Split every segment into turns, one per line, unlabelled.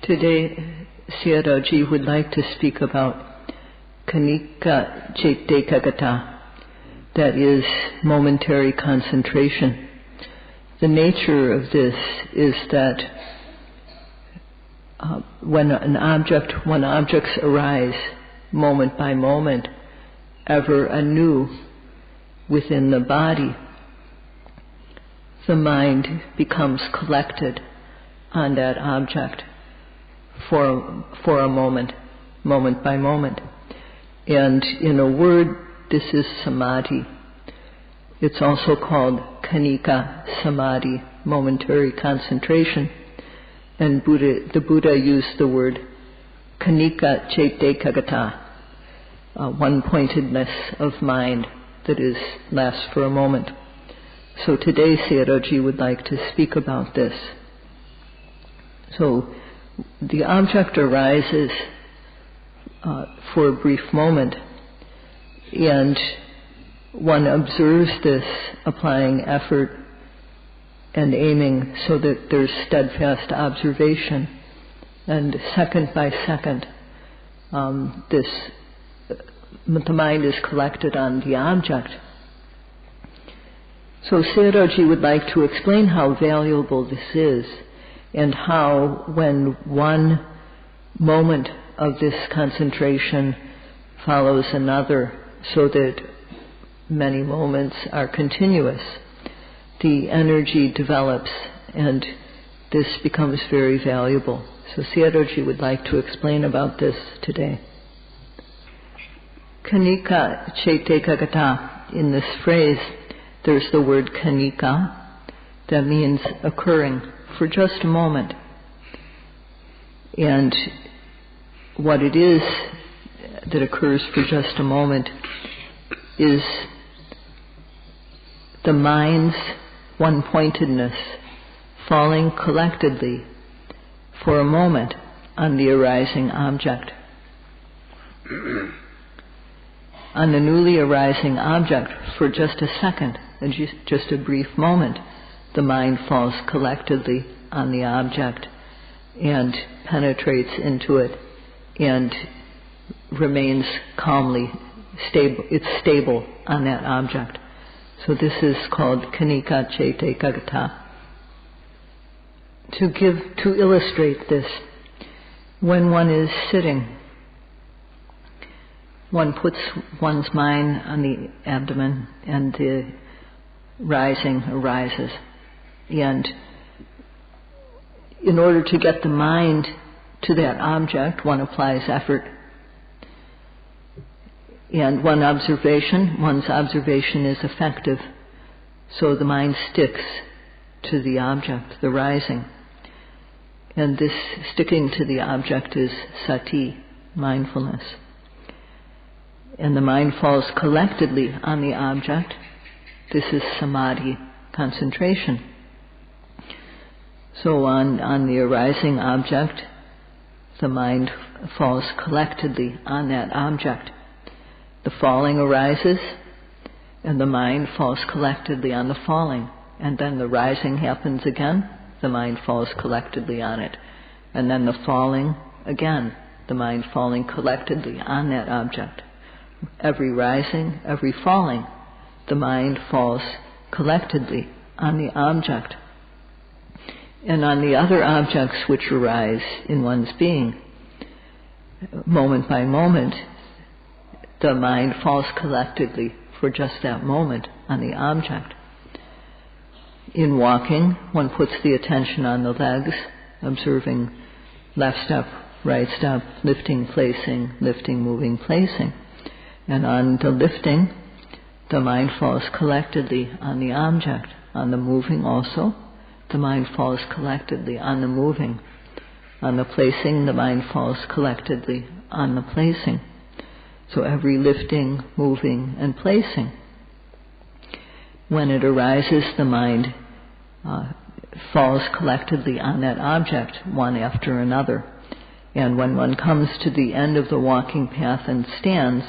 Today, Sayadaw would like to speak about Khanika Ekagata, that is, momentary concentration. The nature of this is that when objects arise moment by moment, ever anew within the body, the mind becomes collected on that object for a moment by moment. And in a word, this is samadhi. It's also called Khanika Samadhi, momentary concentration. And the Buddha used the word Khanika Ekagata, one-pointedness of mind that lasts for a moment. So today Sayadaw would like to speak about this. So the object arises for a brief moment, and one observes this, applying effort and aiming so that there's steadfast observation. And second by second, the mind is collected on the object. So Sayadaw would like to explain how valuable this is, and how when one moment of this concentration follows another so that many moments are continuous, the energy develops and this becomes very valuable. So Sayadaw would like to explain about this today. Khanika Ekagata, in this phrase, there's the word khanika, that means occurring for just a moment. And what it is that occurs for just a moment is the mind's one-pointedness falling collectedly for a moment on the arising object. On the newly arising object, for just a second, and just a brief moment, the mind falls collectedly on the object and penetrates into it and remains calmly stable. It's stable on that object. So this is called Khanika Ekagata. To illustrate this, when one is sitting, one puts one's mind on the abdomen and the rising arises. And in order to get the mind to that object, one applies effort. And one's observation is effective. So the mind sticks to the object, the rising. And this sticking to the object is sati, mindfulness. And the mind falls collectedly on the object. This is samadhi, concentration. So on the arising object, the mind falls collectedly on that object. The falling arises, and the mind falls collectedly on the falling. And then the rising happens again, the mind falls collectedly on it. And then the falling again, the mind falling collectedly on that object. Every rising, every falling, the mind falls collectedly on the object. And on the other objects which arise in one's being, moment by moment, the mind falls collectedly for just that moment on the object. In walking, one puts the attention on the legs, observing left step, right step, lifting, moving, placing. And on the lifting, the mind falls collectedly on the object. On the moving also, the mind falls collectedly on the moving. On the placing, the mind falls collectedly on the placing. So every lifting, moving, and placing. When it arises, the mind falls collectedly on that object, one after another. And when one comes to the end of the walking path and stands,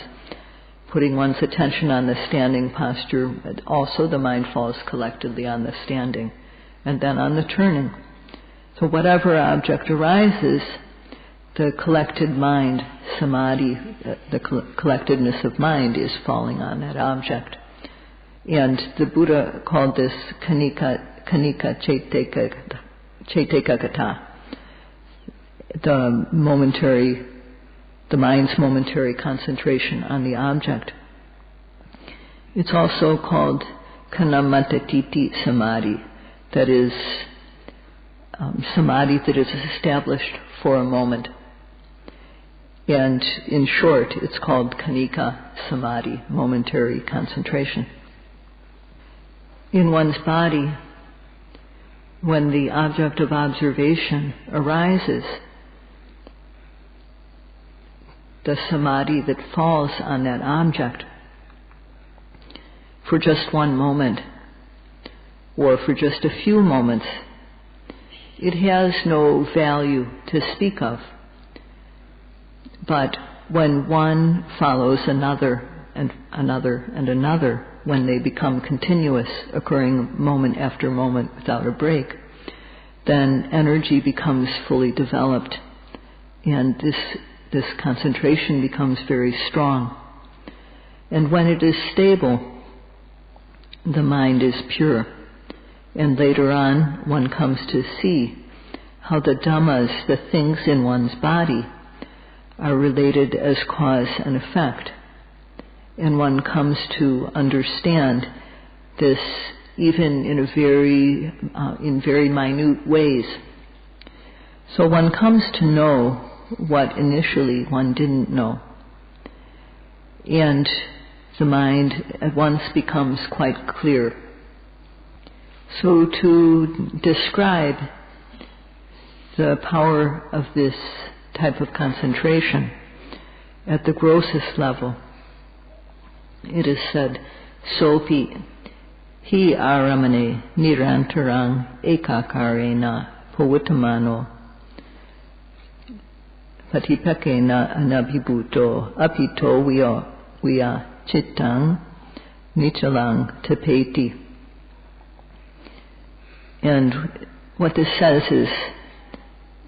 putting one's attention on the standing posture, also the mind falls collectedly on the standing, and then on the turning. So whatever object arises, the collected mind, samadhi, the collectedness of mind is falling on that object. And the Buddha called this kanika cetakagata, the mind's momentary concentration on the object. It's also called kanamatati samadhi, that is samadhi that is established for a moment. And in short, it's called kanika samadhi, momentary concentration. In one's body, when the object of observation arises, the samadhi that falls on that object for just one moment or for just a few moments, it has no value to speak of. But when one follows another and another and another, when they become continuous, occurring moment after moment without a break, then energy becomes fully developed, and this concentration becomes very strong. And when it is stable, the mind is pure. And later on, one comes to see how the Dhammas, the things in one's body, are related as cause and effect. And one comes to understand this even in very minute ways. So one comes to know what initially one didn't know. And the mind at once becomes quite clear. So to describe the power of this type of concentration at the grossest level, it is said, Sopi hi aramane nirantarang ekakarena pavittamano patipekena anabhibuto apito via chittang nichalang tapeti. And what this says is,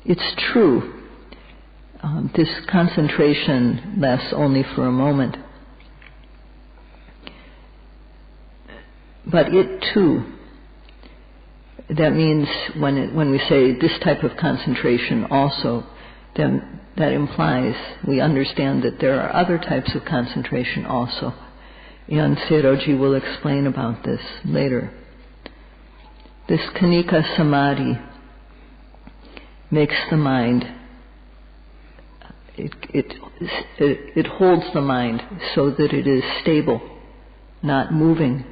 it's true. This concentration lasts only for a moment. But it too, that means when we say this type of concentration also, then that implies we understand that there are other types of concentration also. And Sayadaw will explain about this later. This kanika samadhi makes the mind, it holds the mind so that it is stable, not moving,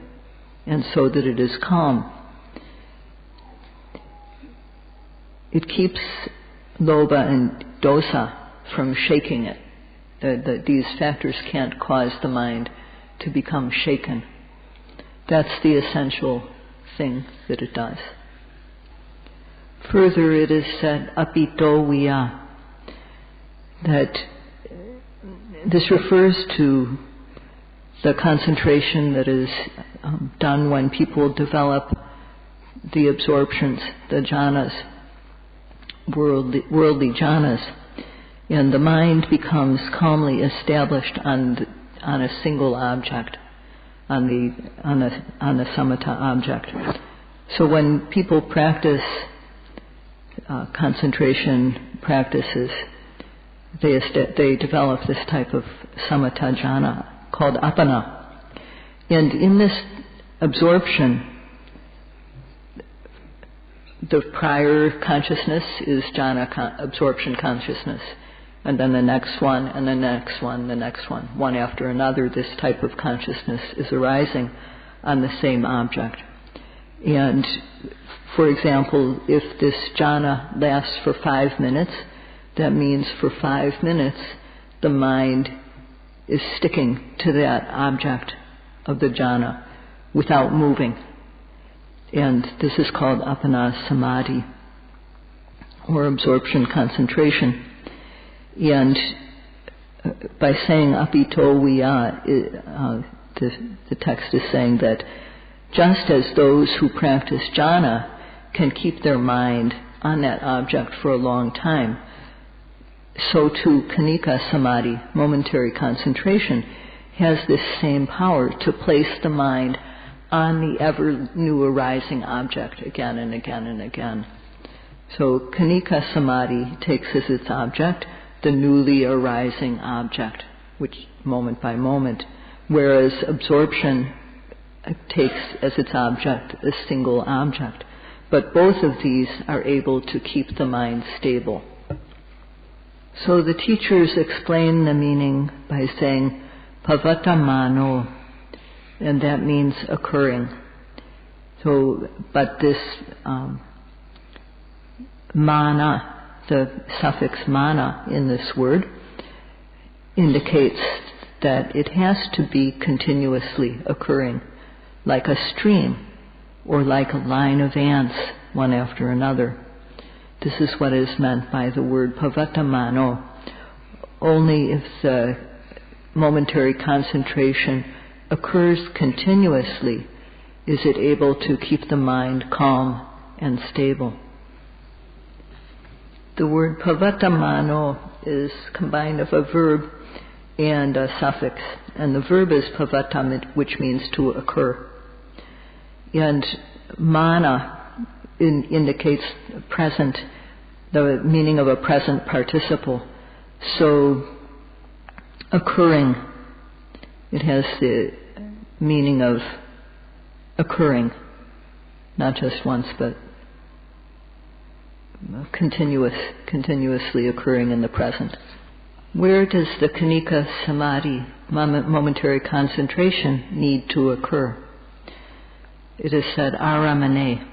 and so that it is calm. It keeps lobha and dosa from shaking it. These factors can't cause the mind to become shaken. That's the essential thing that it does. Further, it is said, apito via, that this refers to the concentration that is done when people develop the absorptions, the jhanas, worldly jhanas, and the mind becomes calmly established on a single object, on the samatha object. So when people practice concentration practices, they develop this type of samatha jhana called apana. And in this absorption, the prior consciousness is jhana absorption consciousness, and then the next one, and the next one, the next one. One after another, this type of consciousness is arising on the same object. And, for example, if this jhana lasts for 5 minutes, that means for 5 minutes the mind is sticking to that object of the jhana without moving. And this is called apana samadhi, or absorption concentration. And by saying apito via, the text is saying that just as those who practice jhana can keep their mind on that object for a long time, so too Khanika Samadhi, momentary concentration, has this same power to place the mind on the ever new arising object again and again and again. So Khanika Samadhi takes as its object the newly arising object, which moment by moment, whereas absorption takes as its object a single object. But both of these are able to keep the mind stable. So the teachers explain the meaning by saying Pavattamano, and that means occurring. So, but this mana, the suffix mana in this word, indicates that it has to be continuously occurring, like a stream or like a line of ants, one after another. This is what is meant by the word pavattamano. Only if the momentary concentration occurs continuously is it able to keep the mind calm and stable. The word pavattamano is combined of a verb and a suffix, and the verb is pavattam, which means to occur. And mana indicates present, the meaning of a present participle. So occurring, it has the meaning of occurring, not just once, but continuously occurring in the present. Where does the Khanika Samadhi, momentary concentration, need to occur? It is said aramane,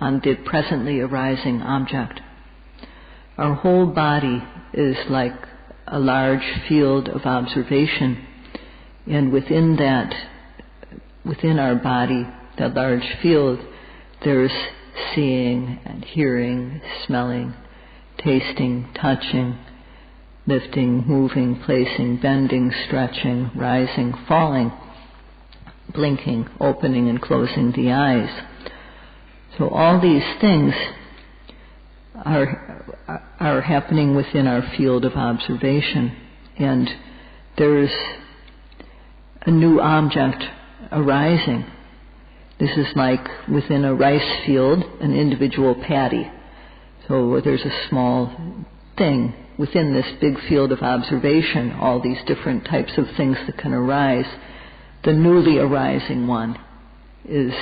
on the presently arising object. Our whole body is like a large field of observation, and within our body, that large field, there's seeing and hearing, smelling, tasting, touching, lifting, moving, placing, bending, stretching, rising, falling, blinking, opening and closing the eyes. So all these things are happening within our field of observation, and there's a new object arising. This is like within a rice field, an individual paddy. So there's a small thing within this big field of observation, all these different types of things that can arise. The newly arising one is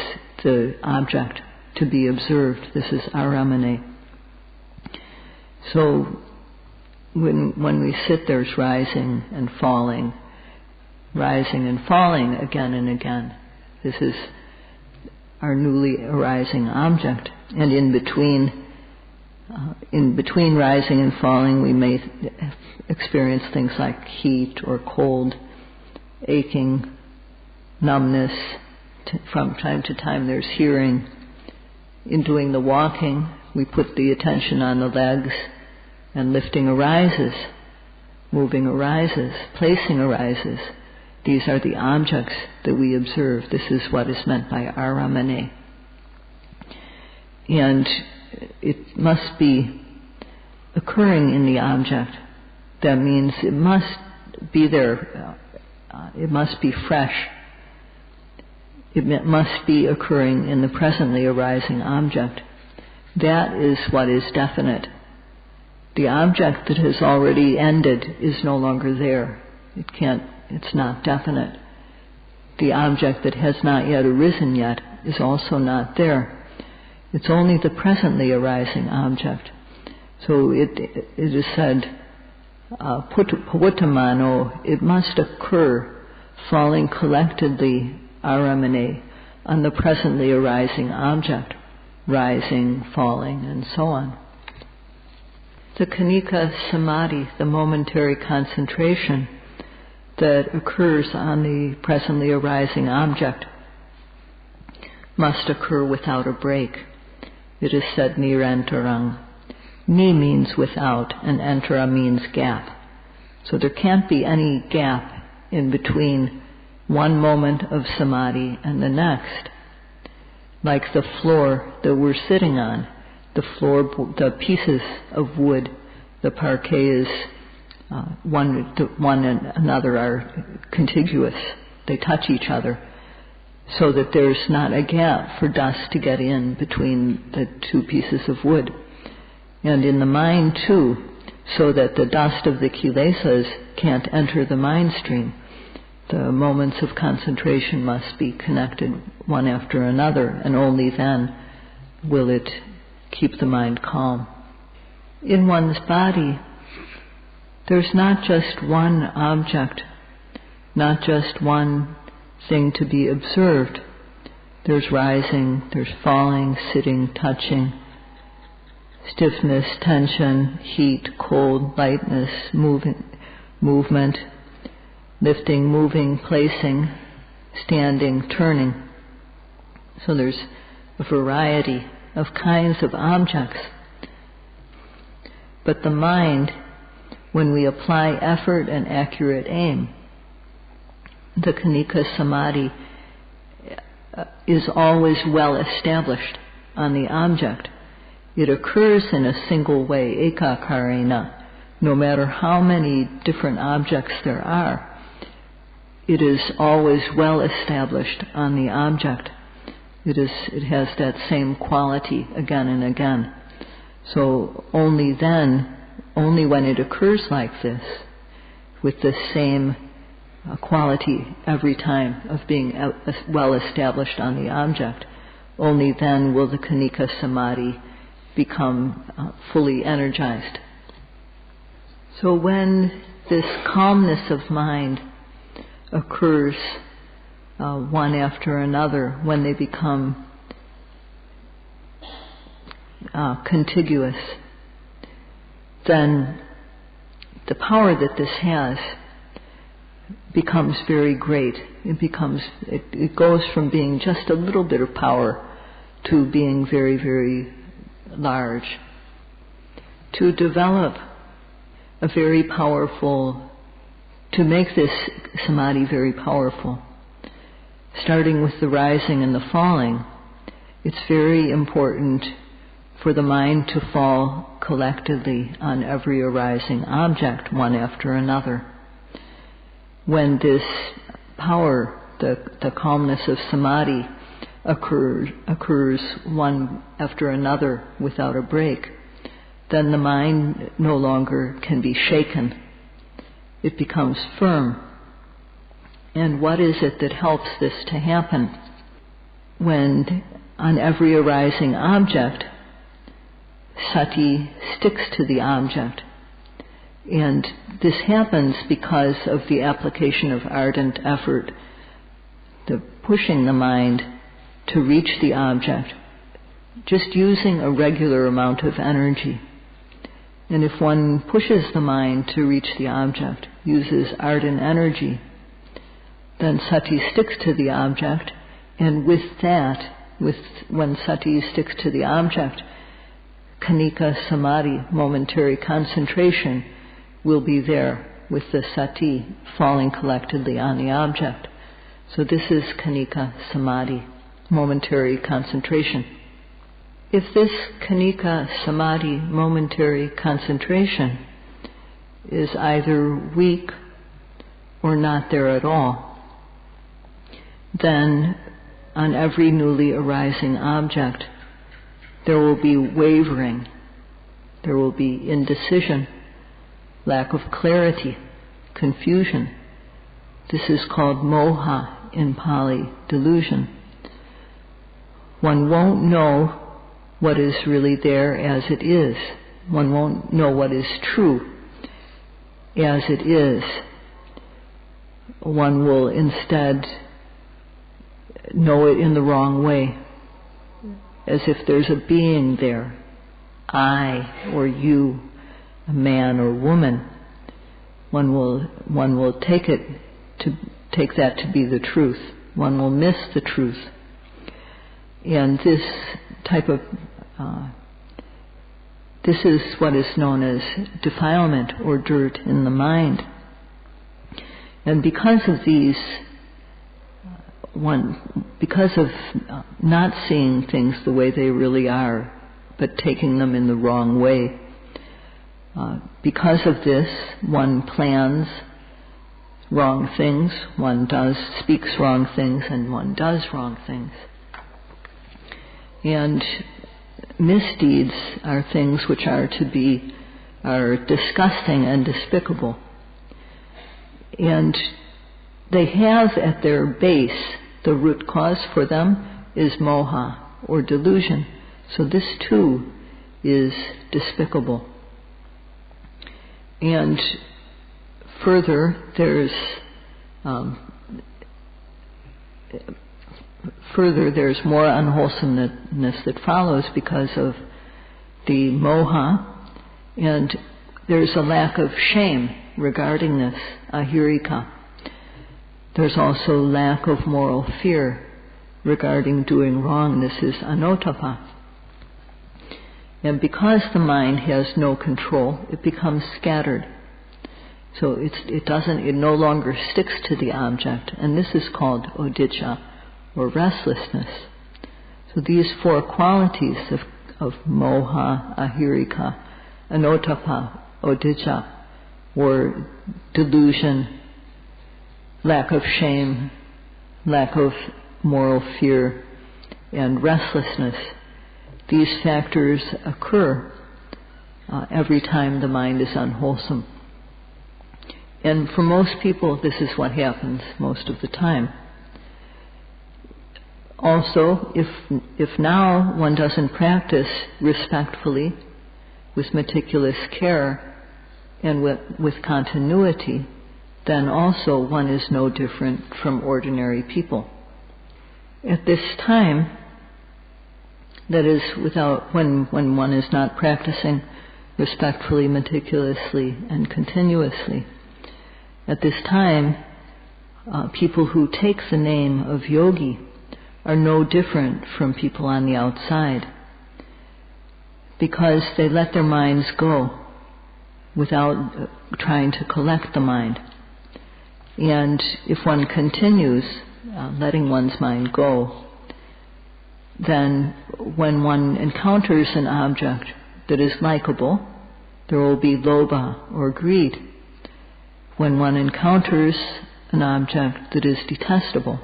the object to be observed. This is aramane. So when we sit, there's rising and falling again and again. This is our newly arising object. And in between rising and falling, we may experience things like heat or cold, aching, numbness. From time to time there's hearing. In doing the walking, we put the attention on the legs, and lifting arises, moving arises, placing arises. These are the objects that we observe. This is what is meant by aramane. And it must be occurring in the object. That means it must be there. It must be fresh. It must be occurring in the presently arising object. That is what is definite. The object that has already ended is no longer there. It's not definite. The object that has not yet arisen yet is also not there. It's only the presently arising object. So it is said, pavuttamano, it must occur, falling collectedly, aramane, on the presently arising object, rising, falling, and so on. The Khanika Samadhi, the momentary concentration that occurs on the presently arising object, must occur without a break. It is said nirantarang. Ni means without, and antara means gap. So there can't be any gap in between one moment of samadhi and the next. Like the floor that we're sitting on, the pieces of wood, the parquet is one and another are contiguous. They touch each other, so that there's not a gap for dust to get in between the two pieces of wood. And in the mind too, so that the dust of the kilesas can't enter the mind stream. The moments of concentration must be connected one after another, and only then will it keep the mind calm. In one's body, there's not just one object, not just one thing to be observed. There's rising, there's falling, sitting, touching, stiffness, tension, heat, cold, lightness, movement, lifting, moving, placing, standing, turning. So there's a variety of kinds of objects. But the mind, when we apply effort and accurate aim, the Khanika Samadhi is always well established on the object. It occurs in a single way, ekakarena. No matter how many different objects there are, it is always well established on the object. It has that same quality again and again. So only when it occurs like this, with the same quality every time of being well established on the object, only then will the Khanika Samadhi become fully energized. So when this calmness of mind occurs one after another, when they become contiguous, then the power that this has becomes very great. It goes from being just a little bit of power to being very, very large. To develop a very powerful, to make this samadhi very powerful, starting with the rising and the falling, it's very important for the mind to fall collectively on every arising object, one after another. When this power, the calmness of samadhi, occurs one after another without a break, then the mind no longer can be shaken. It becomes firm. And what is it that helps this to happen? When on every arising object, sati sticks to the object. And this happens because of the application of ardent effort, the pushing the mind to reach the object, just using a regular amount of energy. And if one pushes the mind to reach the object, uses ardent energy, then sati sticks to the object, and with that, when sati sticks to the object, Khanika Samadhi, momentary concentration, will be there with the sati falling collectedly on the object. So this is Khanika Samadhi, momentary concentration. If this Khanika Samadhi, momentary concentration, is either weak or not there at all, then on every newly arising object there will be wavering, there will be indecision, lack of clarity, confusion. This is called moha in Pali, delusion. One won't know what is really there as it is. One won't know what is true as it is. One will instead know it in the wrong way, as if there's a being there, I or you, a man or woman. One will take that to be the truth. One will miss the truth. And this type of this is what is known as defilement or dirt in the mind. And because of these, because of not seeing things the way they really are, but taking them in the wrong way, Because of this, one plans wrong things, one speaks wrong things, and one does wrong things. And misdeeds are things which are disgusting and despicable. And they have at their base, the root cause for them is moha, or delusion. So this too is despicable. And further, there's more unwholesomeness that follows because of the moha, and there's a lack of shame regarding this, ahirika. There's also lack of moral fear regarding doing wrong. This is anotapa. And because the mind has no control, it becomes scattered. So it no longer sticks to the object, and this is called odicca, or restlessness. So these four qualities of moha, ahirika, anotapa, odicca, or delusion, lack of shame, lack of moral fear, and restlessness, these factors occur every time the mind is unwholesome. And for most people, this is what happens most of the time. Also, if now one doesn't practice respectfully, with meticulous care, and with continuity, then also one is no different from ordinary people. At this time, that is, when one is not practicing respectfully, meticulously, and continuously, at this time, people who take the name of yogi are no different from people on the outside, because they let their minds go without trying to collect the mind. And if one continues letting one's mind go, then when one encounters an object that is likable, there will be lobha or greed. When one encounters an object that is detestable,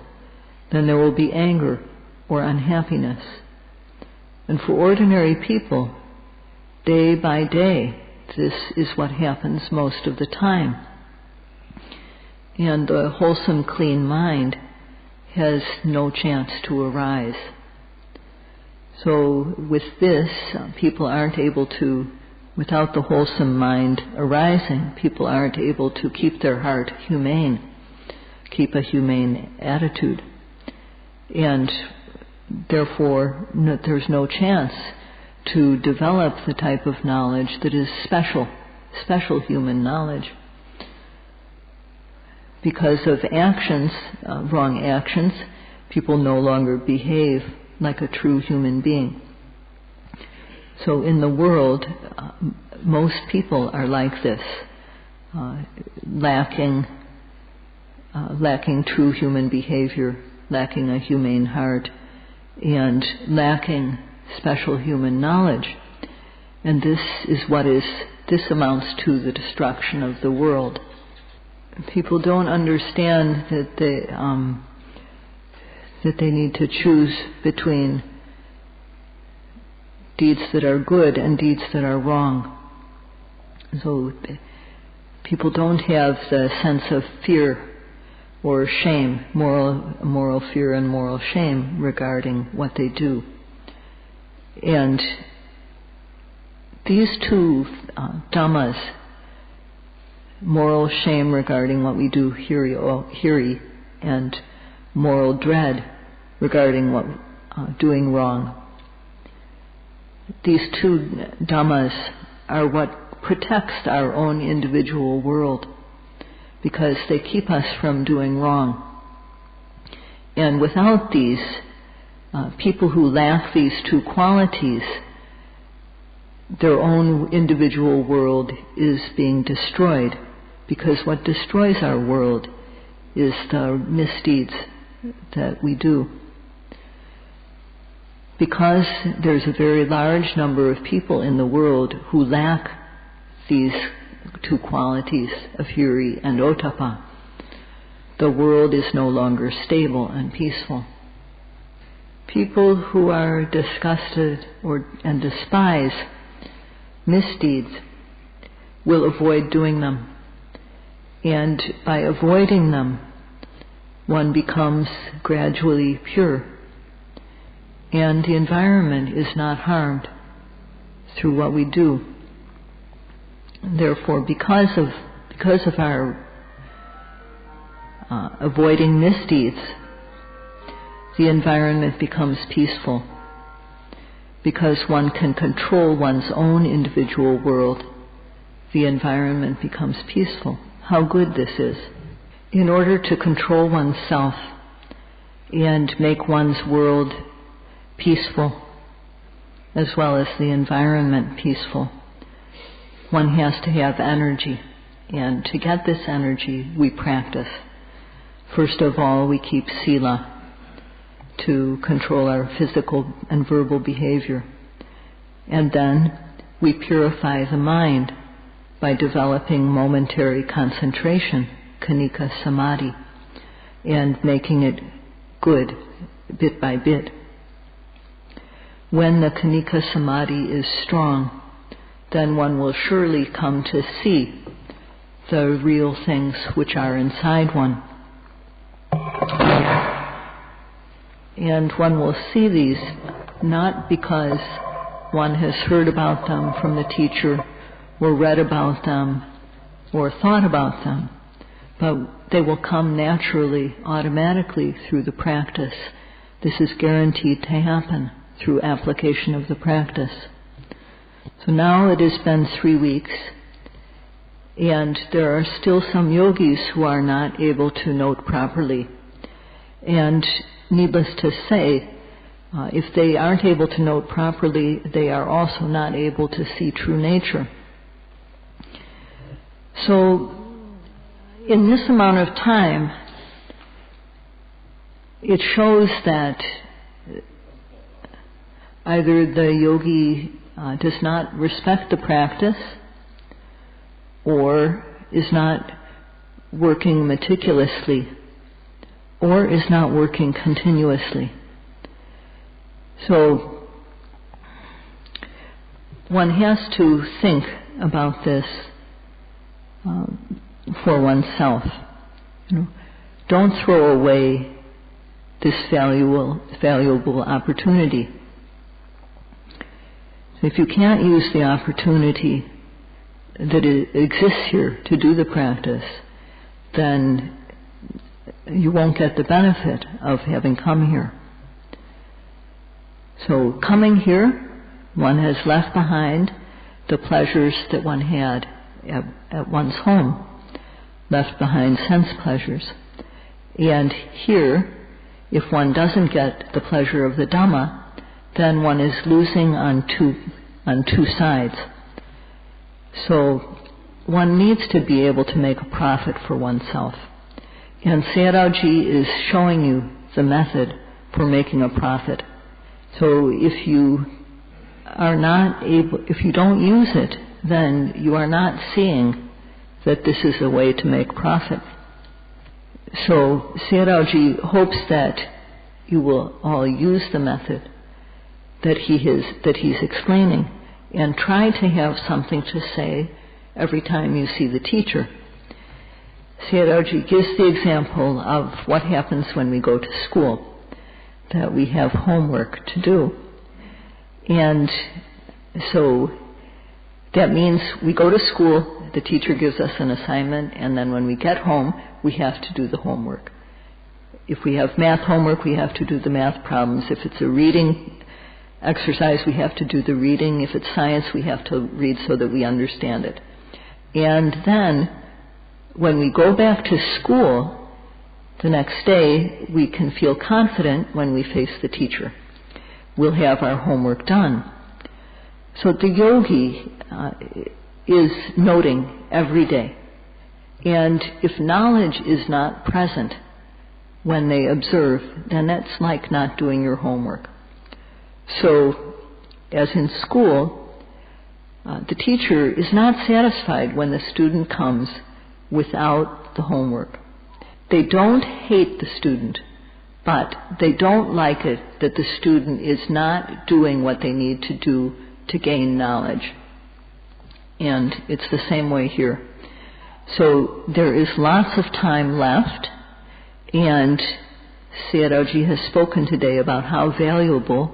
then there will be anger or unhappiness. And for ordinary people, day by day, this is what happens most of the time. And the wholesome, clean mind has no chance to arise. So with this, people aren't able to, without the wholesome mind arising, people aren't able to keep their heart humane, keep a humane attitude. And therefore, there's no chance to develop the type of knowledge that is special human knowledge. Because of actions, wrong actions, people no longer behave like a true human being. So in the world, most people are like this, lacking true human behavior, lacking a humane heart, and lacking special human knowledge. And this amounts to the destruction of the world. People don't understand that they need to choose between deeds that are good and deeds that are wrong. So people don't have the sense of fear or shame, moral fear and moral shame regarding what they do. And these two dhammas, moral shame regarding what we do, hiri, and moral dread regarding what doing wrong. These two dhammas are what protects our own individual world, because they keep us from doing wrong. And without these, people who lack these two qualities, their own individual world is being destroyed, because what destroys our world is the misdeeds that we do. Because there's a very large number of people in the world who lack these two qualities of hiri and ottappa, the world is no longer stable and peaceful. People who are disgusted and despise misdeeds will avoid doing them. And by avoiding them, one becomes gradually pure. And the environment is not harmed through what we do. Therefore, because of our avoiding misdeeds, the environment becomes peaceful. Because one can control one's own individual world, the environment becomes peaceful. How good this is. In order to control oneself and make one's world peaceful, as well as the environment peaceful, one has to have energy. And to get this energy, we practice. First of all, we keep sila to control our physical and verbal behavior. And then we purify the mind by developing momentary concentration, khanika samadhi, and making it good bit by bit. When the khanika samadhi is strong, then one will surely come to see the real things which are inside one. And one will see these not because one has heard about them from the teacher or read about them or thought about them, but they will come naturally, automatically through the practice. This is guaranteed to happen through application of the practice. So now it has been 3 weeks, and there are still some yogis who are not able to note properly. And needless to say, if they aren't able to note properly, they are also not able to see true nature. So, in this amount of time, it shows that either the yogi does not respect the practice, or is not working meticulously, or is not working continuously. So one has to think about this for oneself. Don't throw away this valuable opportunity. So if you can't use the opportunity that exists here to do the practice, then you won't get the benefit of having come here. So coming here, one has left behind the pleasures that one had at one's home, left behind sense pleasures. And here, if one doesn't get the pleasure of the Dhamma, then one is losing on two sides. So one needs to be able to make a profit for oneself. And Sayadaw is showing you the method for making a profit. So if you don't use it, then you are not seeing that this is a way to make profit. So Sayadaw hopes that you will all use the method that he's explaining, and try to have something to say every time you see the teacher. Sayadaw gives the example of what happens when we go to school, that we have homework to do. And so that means we go to school, the teacher gives us an assignment, and then when we get home, we have to do the homework. If we have math homework, we have to do the math problems. If it's a reading exercise, we have to do the reading. If it's science, we have to read so that we understand it. And then, when we go back to school, the next day, we can feel confident when we face the teacher. We'll have our homework done. So the yogi is noting every day. And if knowledge is not present when they observe, then that's like not doing your homework. So, as in school, The teacher is not satisfied when the student comes without the homework. They don't hate the student, but they don't like it that the student is not doing what they need to do to gain knowledge. And it's the same way here. So there is lots of time left, and Sayadaw has spoken today about how valuable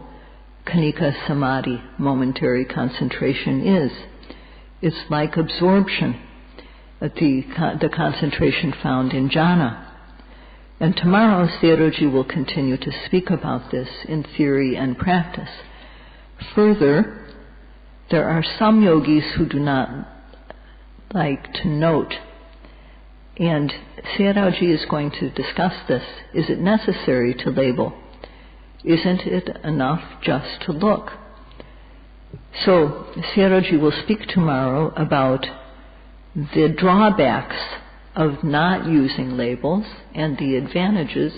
Khanika Samadhi, momentary concentration, is. It's like absorption, the concentration found in jhana. And tomorrow Sayadaw will continue to speak about this in theory and practice. Further, there are some yogis who do not like to note, and Sayadaw is going to discuss this. Is it necessary to label? Isn't it enough just to look? So Sayadaw will speak tomorrow about the drawbacks of not using labels and the advantages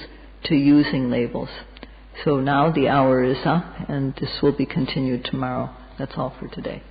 to using labels. So now the hour is up, and this will be continued tomorrow. That's all for today.